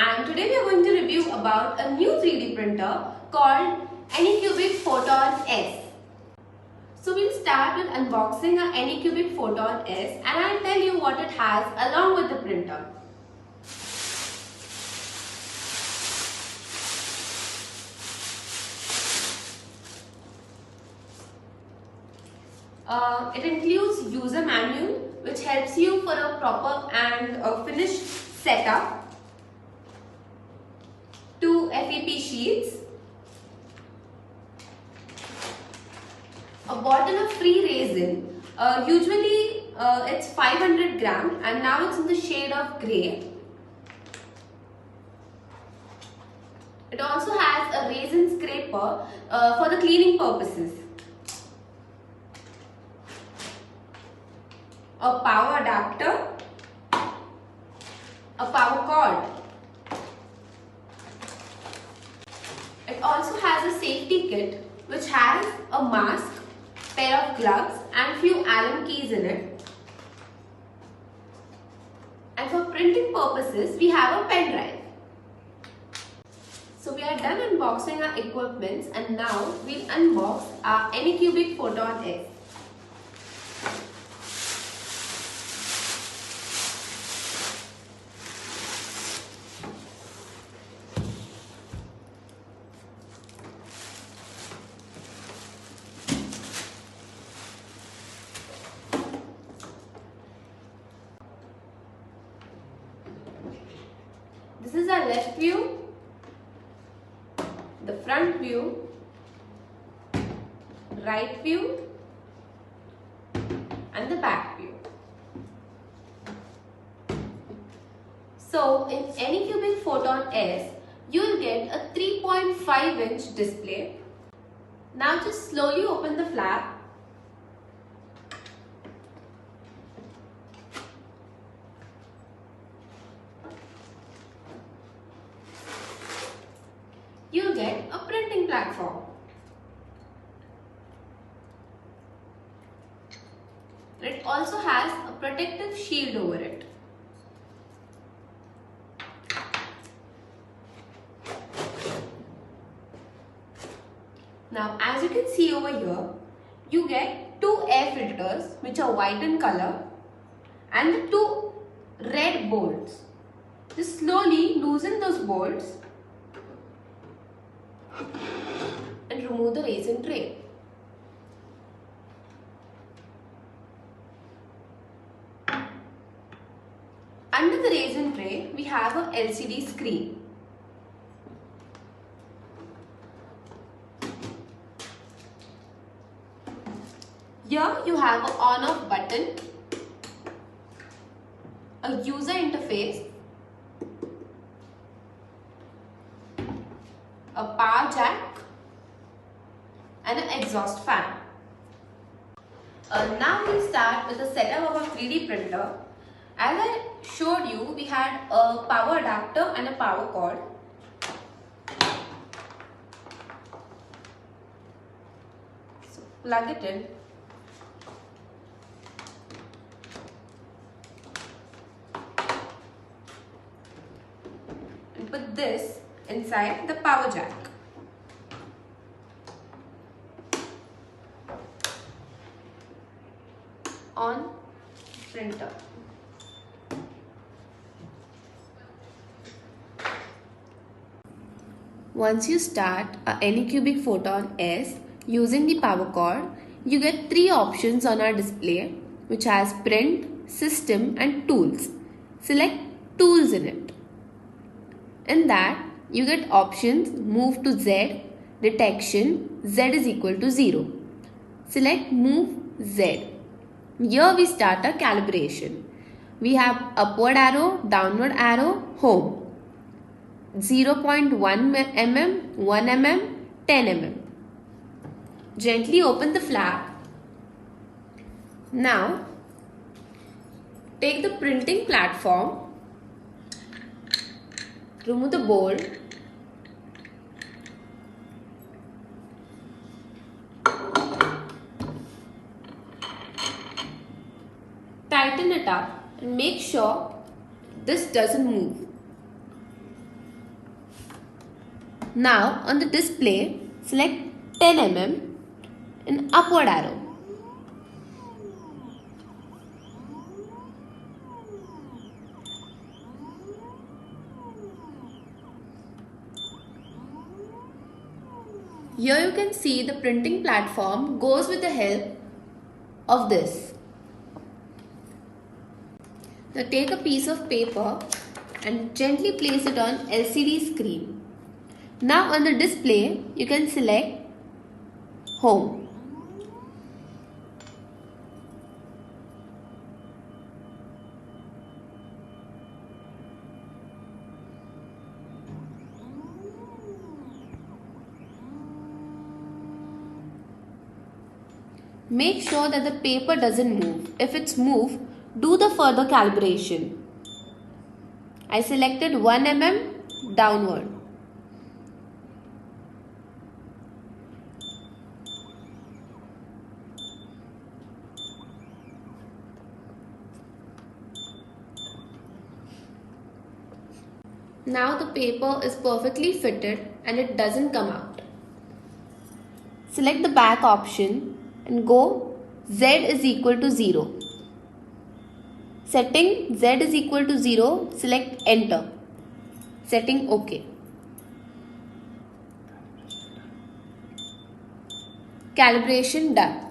and today we are going to review about a new 3D printer called Anycubic Photon S. So we'll start with unboxing our Anycubic Photon S and I'll tell you what it has along with the printer. It includes user manual which helps you for a proper and finished setup, 2 FAP sheets, a bottle of free resin. Usually it's 500 gram and now it's in the shade of grey. It also has a resin scraper for the cleaning purposes. A power adapter, a power cord. It also has a safety kit which has a mask, pair of gloves and few Allen keys in it. And for printing purposes, we have a pen drive. So we are done unboxing our equipments and now we'll unbox our Anycubic Photon S. This is our left view, the front view, right view and the back view. So in Anycubic Photon S, you will get a 3.5-inch display. Now just slowly open the flap. You get a printing platform. It also has a protective shield over it. Now, as you can see over here, you get 2 air filters which are white in color and the 2 red bolts. Just slowly loosen those bolts and remove the resin tray. Under the resin tray, we have a LCD screen. Here you have an on-off button, a user interface, a power jack and an exhaust fan. Now we'll start with the setup of our 3D printer. As I showed you, we had a power adapter and a power cord. So plug it in. And put this inside the power jack. On printer. Once you start a Anycubic Photon S using the power cord, you get 3 options on our display which has print, system and tools. Select tools in it. In that, you get options move to Z, detection, Z is equal to 0. Select move Z. Here we start a calibration. We have upward arrow, downward arrow, home. 0.1 mm, 1 mm, 10 mm. Gently open the flap. Now, take the printing platform, remove the board, tighten it up and make sure this doesn't move. Now on the display, select 10 mm and upward arrow. Here you can see the printing platform goes with the help of this. Now take a piece of paper and gently place it on LCD screen. Now on the display, you can select Home. Make sure that the paper doesn't move. If it's moved, do the further calibration. I selected 1 mm downward. Now the paper is perfectly fitted and it doesn't come out. Select the back option and go Z is equal to 0. Setting Z is equal to 0, select enter. Setting OK. Calibration done.